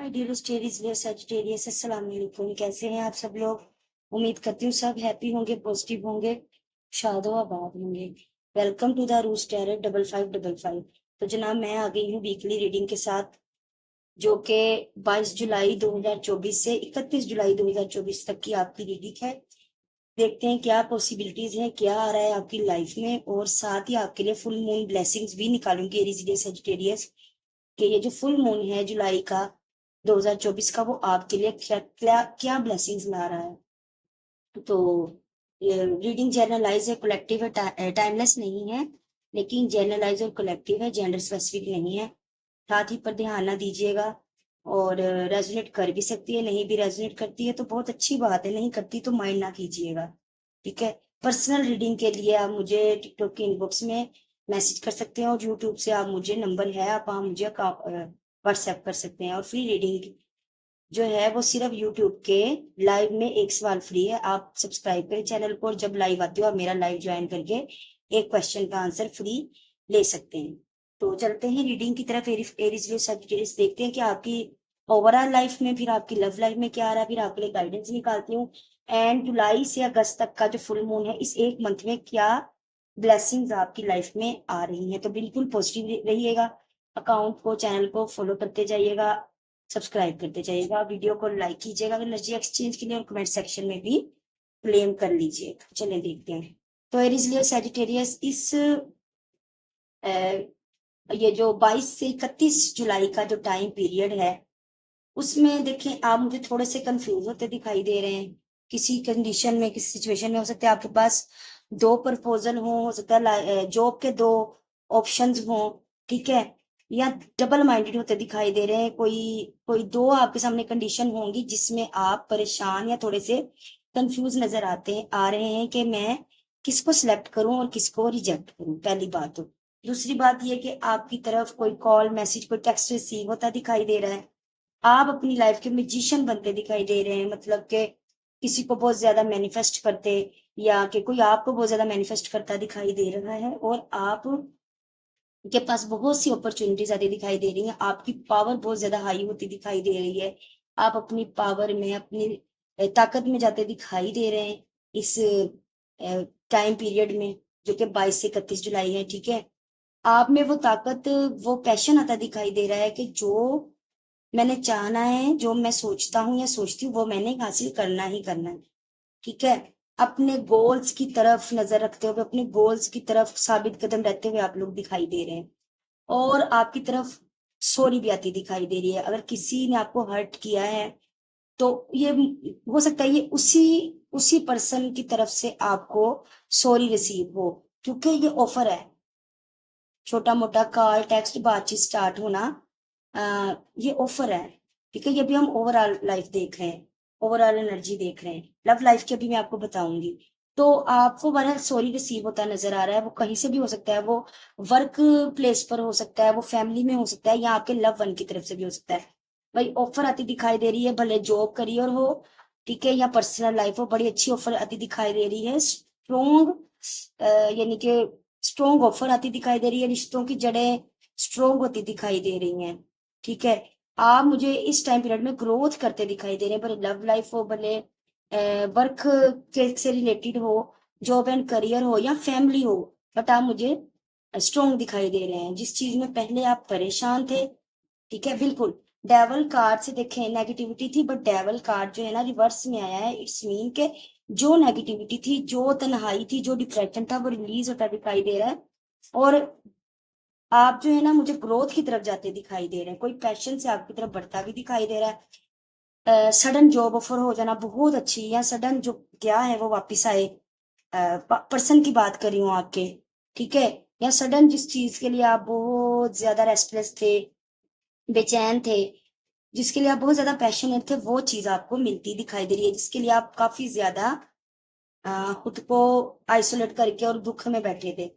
My dearest Sagittarius, अस्सलाम वालेकुम। कैसे हैं आप सब लोग? उम्मीद करती हूँ सब हैप्पी होंगे, पॉजिटिव होंगे, शादो आबाद होंगे। वेलकम टू द रूस टैरेट 5555। तो जनाब, मैं आ गई हूँ वीकली रीडिंग के साथ, जो कि 22 जुलाई 2024 से 31 जुलाई 2024 तक की आपकी रीडिंग है। देखते हैं क्या पॉसिबिलिटीज हैं, क्या आ रहा है आपकी लाइफ में, और साथ ही आपके लिए फुल मून ब्लेसिंग्स भी निकालूंगी एरीज सजिटेरियस कि ये जो फुल मून है जुलाई का 2024 का, वो आपके लिए क्या क्या क्या ब्लेसिंग्स ला रहा है। तो रीडिंग जनरलाइज है, कलेक्टिव है, टाइमलेस नहीं है, लेकिन जनरलाइज और कलेक्टिव है, जेंडर स्पेसिफिक नहीं है। साथ ही पर ध्यान ना दीजिएगा, और रेजोनेट कर भी सकती है, नहीं भी रेजोनेट करती है तो बहुत अच्छी बात है, नहीं करती तो माइंड ना कीजिएगा। ठीक है। पर्सनल रीडिंग के लिए आप मुझे टिकटॉक के इनबॉक्स में मैसेज कर सकते हैं, और यूट्यूब से आप मुझे नंबर है, आप मुझे व्हाट्सएप कर सकते हैं। और फ्री रीडिंग जो है वो सिर्फ यूट्यूब के लाइव में एक सवाल फ्री है, आप सब्सक्राइब करें चैनल को, और जब लाइव आते हो आप मेरा लाइव ज्वाइन करके एक क्वेश्चन का आंसर फ्री ले सकते हैं। तो चलते हैं रीडिंग की तरफ। एरीज देखते हैं कि आपकी ओवरऑल लाइफ में, फिर आपकी लव लाइफ में क्या आ रहा है, फिर आपके लिए गाइडेंस निकालती हूँ। एंड जुलाई से अगस्त तक का जो फुल मून है, इस एक मंथ में क्या ब्लेसिंग्स आपकी लाइफ में आ रही हैं। तो बिल्कुल पॉजिटिव रहिएगा, अकाउंट को, चैनल को फॉलो करते जाइएगा, सब्सक्राइब करते जाइएगा, वीडियो को लाइक कीजिएगा एनर्जी एक्सचेंज के लिए, और कमेंट सेक्शन में भी क्लेम कर लीजिएगा। चलिए देखते हैं। तो एरीज लियो सजिटेरियस, इस ये जो 22 से 31 जुलाई का जो टाइम पीरियड है, उसमें देखें आप मुझे थोड़े से कंफ्यूज होते दिखाई दे रहे हैं। किसी कंडीशन में, किसी सिचुएशन में हो सकता है आपके पास दो प्रपोजल हो सकता है जॉब के दो ऑप्शंस हो, ठीक है, या डबल माइंडेड होते दिखाई दे रहे हैं। कोई कोई दो आपके सामने कंडीशन होंगी जिसमें आप परेशान या थोड़े से कंफ्यूज नजर आ रहे हैं कि मैं किसको सिलेक्ट करूं और किसको रिजेक्ट करूं, पहली बात। तो दूसरी बात यह कि आपकी तरफ कोई कॉल, मैसेज, कोई टेक्स्ट रिसीव होता दिखाई दे रहा है। आप अपनी लाइफ के मैजिशियन बनते दिखाई दे रहे हैं, मतलब कि किसी को बहुत ज्यादा मैनिफेस्ट करते, या कि कोई आपको बहुत ज्यादा मैनिफेस्ट करता दिखाई दे रहा है, और आप के पास बहुत सी अपॉर्चुनिटीज आती दिखाई दे रही हैं, आपकी पावर बहुत ज्यादा हाई होती दिखाई दे रही है, आप अपनी पावर में, अपनी ताकत में जाते दिखाई दे रहे हैं इस टाइम पीरियड में, जो कि 22 से 31 जुलाई है। ठीक है। आप में वो ताकत, वो पैशन आता दिखाई दे रहा है कि जो मैंने चाहना है, जो मैं सोचता हूँ या सोचती हूँ, वो मैंने हासिल करना ही करना है। ठीक है। अपने गोल्स की तरफ नजर रखते हुए, अपने गोल्स की तरफ साबित कदम रहते हुए आप लोग दिखाई दे रहे हैं, और आपकी तरफ सॉरी भी आती दिखाई दे रही है। अगर किसी ने आपको हर्ट किया है तो ये हो सकता है ये उसी उसी पर्सन की तरफ से आपको सॉरी रिसीव हो, क्योंकि ये ऑफर है। छोटा मोटा कॉल, टेक्स्ट, बातचीत स्टार्ट होना, ये ऑफर है। ठीक है। ये भी हम ओवरऑल लाइफ देख रहे हैं, ओवरऑल एनर्जी देख रहे हैं। लव लाइफ की अभी मैं आपको बताऊंगी। तो आपको बहरहाल सॉरी रिसीव होता नजर आ रहा है, वो कहीं से भी हो सकता है, वो वर्क प्लेस पर हो सकता है, वो फैमिली में हो सकता है, या आपके लव वन की तरफ से भी हो सकता है। भाई ऑफर आती दिखाई दे रही है, भले जॉब करियर हो, ठीक है, या पर्सनल लाइफ हो, बड़ी अच्छी ऑफर आती दिखाई दे रही है। स्ट्रोंग, यानी कि स्ट्रोंग ऑफर आती दिखाई दे रही है, रिश्तों की जड़ें स्ट्रोंग होती दिखाई दे रही हैं। ठीक है। आप मुझे इस टाइम पीरियड में ग्रोथ करते दिखाई दे रहे हैं, भले लव लाइफ हो, भले वर्क के से रिलेटेड हो, जॉब एंड करियर हो, या फैमिली हो, बट आप मुझे स्ट्रोंग दिखाई दे रहे हैं। जिस चीज में पहले आप परेशान थे, ठीक है, बिल्कुल। डेवल कार्ड से देखें नेगेटिविटी थी, बट डेवल कार्ड जो है ना रिवर्स में आया है। इट्स मीन के जो नेगेटिविटी थी, जो तन्हाई थी, जो डिप्रेशन था, वो रिलीज होता दिखाई दे रहा है, और आप जो है ना मुझे ग्रोथ की तरफ जाते दिखाई दे रहे हैं। कोई पैशन से आपकी तरफ बढ़ता भी दिखाई दे रहा है। सडन जॉब ऑफर हो जाना बहुत अच्छी, या सडन जो क्या है वो वापिस आए, पर्सन की बात कर रही हूँ आपके, ठीक है, या सडन जिस चीज के लिए आप बहुत ज्यादा रेस्टलेस थे, बेचैन थे, जिसके लिए आप बहुत ज्यादा पैशनेट थे, वो चीज आपको मिलती दिखाई दे रही है, जिसके लिए आप काफी ज्यादा खुद को आइसोलेट करके और दुख में बैठे थे,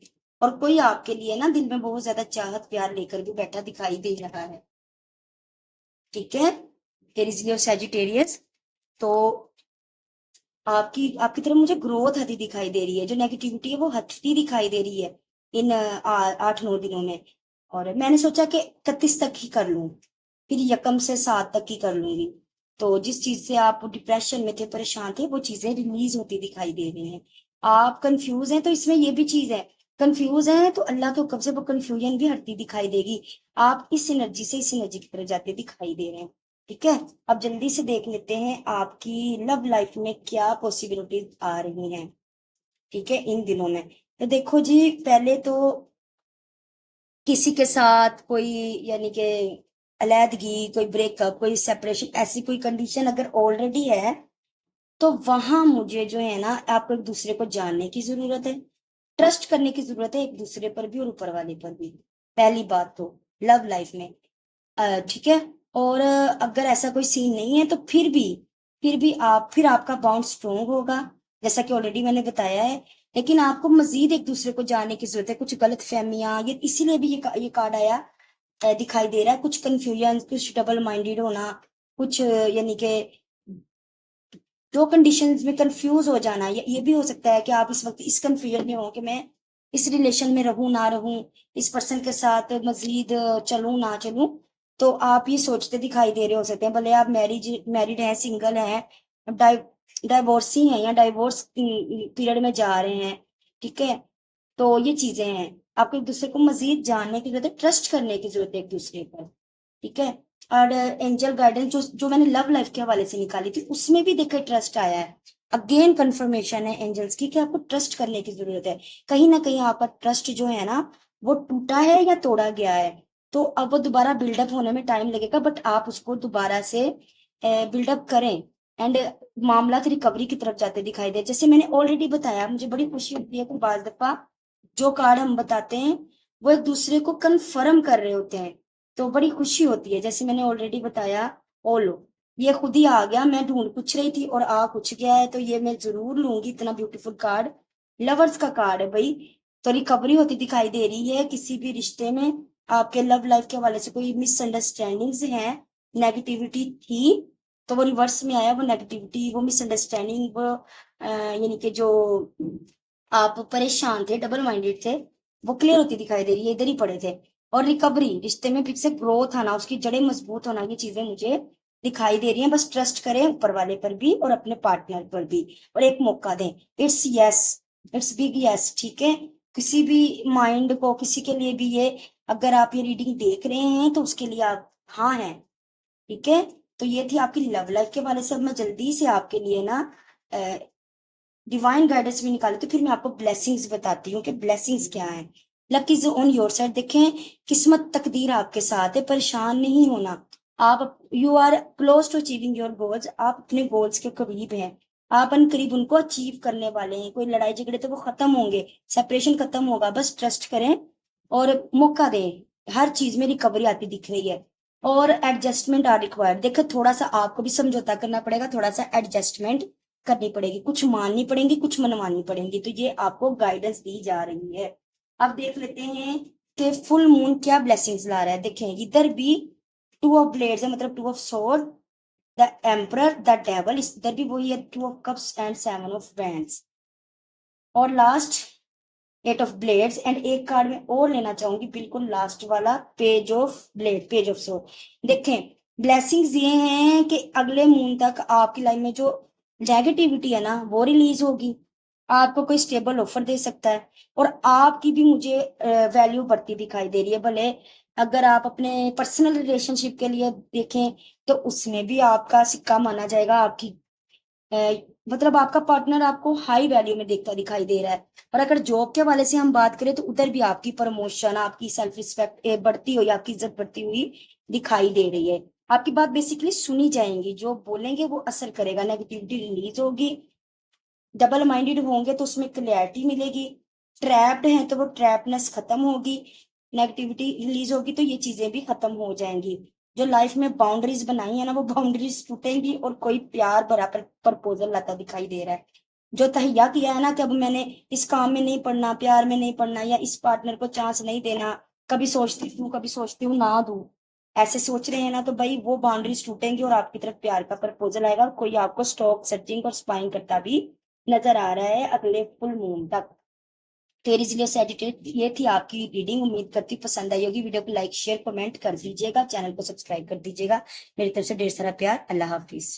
और कोई आपके लिए ना दिल में बहुत ज्यादा चाहत प्यार लेकर भी बैठा दिखाई दे रहा है। ठीक है। एरीज सैजिटेरियस, तो आपकी आपकी तरफ मुझे ग्रोथ आती दिखाई दे रही है, जो नेगेटिविटी है वो हटती दिखाई दे रही है इन 8-9 दिनों में। और मैंने सोचा कि 31 तक ही कर लूं, फिर यकम से 7 तक की कर लूंगी। तो जिस चीज से आप डिप्रेशन में थे, परेशान थे, वो चीजें रिलीज होती दिखाई दे रही हैं। आप कंफ्यूज हैं तो इसमें ये भी चीज है, कंफ्यूज है तो अल्लाह के हुक्म से वो कंफ्यूजन भी हटती दिखाई देगी। आप इस एनर्जी से इस एनर्जी की तरफ जाते दिखाई दे रहे हैं। ठीक है, अब जल्दी से देख लेते हैं आपकी लव लाइफ में क्या पॉसिबिलिटीज आ रही हैं। ठीक है, इन दिनों में तो देखो जी, पहले तो किसी के साथ कोई, यानी कि अलैदगी, कोई ब्रेकअप, कोई सेपरेशन, ऐसी कोई कंडीशन अगर ऑलरेडी है, तो वहां मुझे जो है ना, आपको एक दूसरे को जानने की जरूरत है, ट्रस्ट करने की जरूरत है एक दूसरे पर भी और ऊपर वाले पर भी। पहली बात तो लव लाइफ में ठीक है। और अगर ऐसा कोई सीन नहीं है तो फिर भी फिर आपका बॉन्ड स्ट्रोंग होगा, जैसा कि ऑलरेडी मैंने बताया है। लेकिन आपको मजीद एक दूसरे को जानने की जरूरत है। कुछ गलत फहमियां, ये इसीलिए भी ये कार्ड आया, दिखाई दे रहा है कुछ कंफ्यूजन, कुछ डबल माइंडेड होना, कुछ यानी कि दो कंडीशंस में कंफ्यूज हो जाना। ये भी हो सकता है कि आप इस वक्त इस कंफ्यूजन में हो कि मैं इस रिलेशन में रहूं ना रहूं, इस पर्सन के साथ मजीद चलूं ना चलूं। तो आप ये सोचते दिखाई दे रहे हो सकते हैं, भले आप मैरिड हैं, सिंगल हैं, डाइवोर्सी हैं या डाइवोर्स पीरियड में जा रहे हैं। ठीक है, तो ये चीजें हैं। आपको एक दूसरे को मजीद जानने की जरूरत है, ट्रस्ट करने की जरूरत है एक दूसरे पर। ठीक है, और एंजल गाइडेंस जो जो मैंने लव लाइफ के हवाले से निकाली थी, उसमें भी देखिए ट्रस्ट आया है। अगेन कंफर्मेशन है एंजल्स की कि आपको ट्रस्ट करने की जरूरत है। कहीं ना कहीं आपका ट्रस्ट जो है ना, वो टूटा है या तोड़ा गया है। तो अब वो दोबारा बिल्डअप होने में टाइम लगेगा, बट आप उसको दोबारा से बिल्डअप करें। एंड मामला रिकवरी की तरफ जाते दिखाई दे। जैसे मैंने ऑलरेडी बताया, मुझे बड़ी खुशी होती है कि बाज दफा जो कार्ड हम बताते हैं वो एक दूसरे को कंफर्म कर रहे होते हैं, तो बड़ी खुशी होती है। जैसे मैंने ऑलरेडी बताया, ओ लो, ये खुद ही आ गया, मैं ढूंढ कुछ रही थी और आ कुछ गया है, तो ये मैं जरूर लूंगी। इतना ब्यूटीफुल कार्ड, लवर्स का कार्ड है भाई। तो रिकवरी होती दिखाई दे रही है किसी भी रिश्ते में। आपके लव लाइफ के हवाले से कोई मिसअंडरस्टैंडिंग्स हैं, नेगेटिविटी थी, तो वो रिवर्स में आया। वो नेगेटिविटी, वो मिसअंडरस्टैंडिंग, वो यानी कि जो आप परेशान थे, डबल माइंडेड थे, वो क्लियर होती दिखाई दे रही है। इधर ही पड़े थे। और रिकवरी, रिश्ते में फिर से ग्रोथ आना, उसकी जड़ें मजबूत होना, ये चीजें मुझे दिखाई दे रही हैं। बस ट्रस्ट करें ऊपर वाले पर भी और अपने पार्टनर पर भी, और एक मौका दें। It's yes, it's big yes. ठीक है, किसी भी माइंड को, किसी के लिए भी ये, अगर आप ये रीडिंग देख रहे हैं तो उसके लिए आप हाँ हैं। ठीक है, तो ये थी आपकी लव लाइफ के वाले से। अब मैं जल्दी से आपके लिए ना डिवाइन गाइडेंस भी निकाली, तो फिर मैं आपको ब्लेसिंग्स बताती हूँ कि ब्लेसिंग्स क्या है। Luck is on your side. देखें, किस्मत तकदीर आपके साथ है, परेशान नहीं होना। आप, you are close to achieving your goals. आप अपने गोल्स के करीब हैं, आप अन करीब उनको अचीव करने वाले हैं। कोई लड़ाई झगड़े तो वो खत्म होंगे, सेपरेशन खत्म होगा। बस ट्रस्ट करें और मौका दें। हर चीज में रिकवरी आती दिख रही है। और एडजस्टमेंट आर रिक्वायर्ड। देखो, थोड़ा सा आपको भी समझौता करना पड़ेगा, थोड़ा सा एडजस्टमेंट करनी पड़ेगी, कुछ माननी पड़ेंगी, कुछ मनवानी पड़ेंगी। तो ये आपको गाइडेंस दी जा रही है। अब देख लेते हैं कि फुल मून क्या ब्लेसिंग्स ला रहा है। देखें, इधर भी टू ऑफ ब्लेड्स है, मतलब two of sword, the emperor, the devil, इधर भी वही है, two of cups and seven of wands. और last, eight of blades. And एक कार्ड में और लेना चाहूंगी, बिल्कुल लास्ट वाला, page of blade, page of sword. देखें, ब्लेसिंग्स ये हैं कि अगले मून तक आपकी लाइफ में जो नेगेटिविटी है ना, वो रिलीज होगी। आपको कोई स्टेबल ऑफर दे सकता है, और आपकी भी मुझे वैल्यू बढ़ती दिखाई दे रही है। भले अगर आप अपने पर्सनल रिलेशनशिप के लिए देखें, तो उसमें भी आपका सिक्का माना जाएगा। आपकी अ, मतलब आपका पार्टनर आपको हाई वैल्यू में देखता दिखाई दे रहा है। और अगर जॉब के हवाले से हम बात करें, तो उधर भी आपकी प्रमोशन, आपकी सेल्फ रिस्पेक्ट बढ़ती हुई, आपकी इज्जत बढ़ती हुई दिखाई दे रही है। आपकी बात बेसिकली सुनी जाएंगी, जो बोलेंगे वो असर करेगा, नेगेटिविटी रिलीज होगी। डबल माइंडेड होंगे तो उसमें क्लैरिटी मिलेगी। ट्रैप्ड हैं तो वो ट्रैपनेस खत्म होगी, नेगेटिविटी रिलीज होगी, तो ये चीजें भी खत्म हो जाएंगी। जो लाइफ में बाउंड्रीज बनाई है ना, वो बाउंड्रीज टूटेंगी, और कोई प्यार भरा प्रपोजल लाता दिखाई दे रहा है। जो तहिया किया है ना कि अब मैंने इस काम में नहीं पढ़ना, प्यार में नहीं पढ़ना, या इस पार्टनर को चांस नहीं देना, कभी सोचती हूँ ना दूं, ऐसे सोच रहे हैं ना, तो भाई वो बाउंड्रीज टूटेंगी और आपकी तरफ प्यार का प्रपोजल आएगा। और कोई आपको स्टॉक सर्चिंग और स्पाइंग करता भी नजर आ रहा है अगले फुल मून तक। तेरी जिलियस एडिटेड ये थी आपकी रीडिंग। उम्मीद करती हूँ पसंद आई होगी। वीडियो को लाइक शेयर कमेंट कर दीजिएगा, चैनल को सब्सक्राइब कर दीजिएगा। मेरी तरफ से ढेर सारा प्यार। अल्लाह हाफिज।